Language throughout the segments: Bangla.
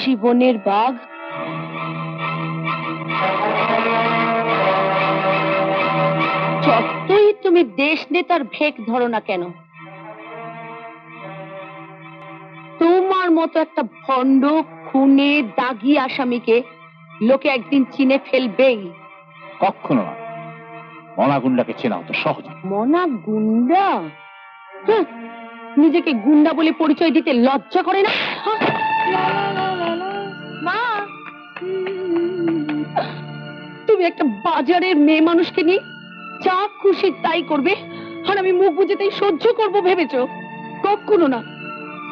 জীবনের বাঘ। যতই তুমি দেশ নেতার ভেক ধরো না কেন, তোমার মতো একটা ভণ্ড খুনে দাগী আসামিকে লোকে একদিন চিনে ফেলবেই। কখনো না। মনা গুন্ডাকে চেনা তো সহজ। মনা গুন্ডা? নিজেকে গুন্ডা বলে পরিচয় দিতে লজ্জা করে না? মা, তুমি একটা বাজারের মেয়ে মানুষকে নিয়ে যা খুশি তাই করবে, আর আমি মুখ বুজে তাই সহ্য করবো ভেবেছো? কখনো না,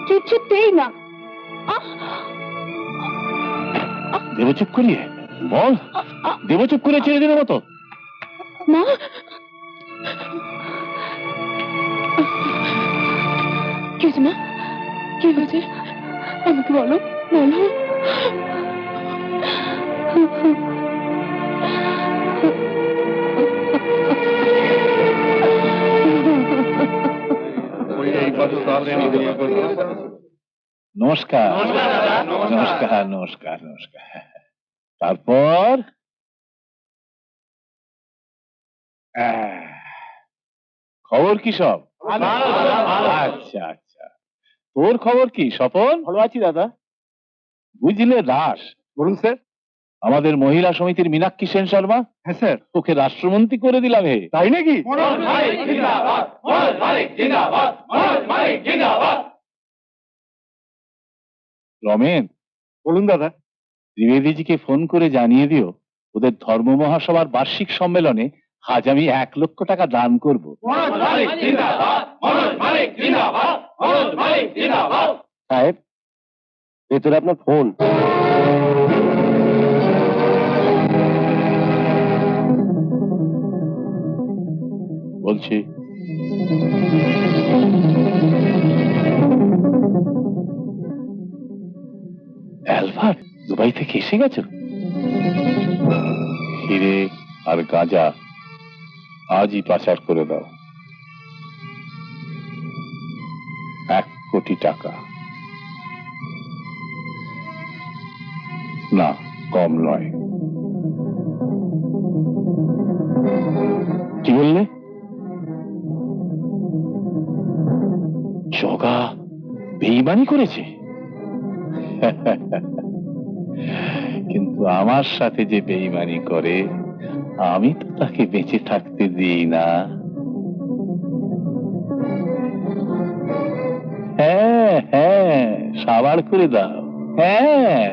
কিছুতেই না। দেব চুপ করিয়ে বল, দেব চুপ করে ছেড়ে দিলে মতো। মা, কি হয়েছে মা? কি হয়েছে আমাকে বলো, বলো। নমস্কার নমস্কার নমস্কার নমস্কার। তারপর খবর কি সব? আচ্ছা আচ্ছা, তোর খবর কি স্বপন? ভালো আছি দাদা। বুঝলে দাস, বলুন স্যার। আমাদের মহিলা সমিতির মীনাক্ষী সেন শর্মা, হ্যাঁ স্যার। ওকে রাষ্ট্রমন্ত্রী করে দিলাম। হে, তাই নাকি? রমেন, বলুন দাদা। ত্রিবেদীজিকে ফোন করে জানিয়ে দিও ওদের ধর্ম মহাসভার বার্ষিক সম্মেলনে আজ আমি 1 লক্ষ টাকা দান করব। সাহেব, ভেতরে আপনার ফোন। বলছি অ্যালবার্ট দুবাই থেকে এসে গেছো? হিরে আর গাঁজা আজই পাচার করে দাও। 1 কোটি টাকা। না, কম নয়। কি বললে? জগা বেঈমানি করেছে? কিন্তু আমার সাথে যে বেঈমানি করে, আমি তো তাকে বেঁচে থাকতে দিই না। হ্যাঁ হ্যাঁ, সাবাড় করে দাও। হ্যাঁ।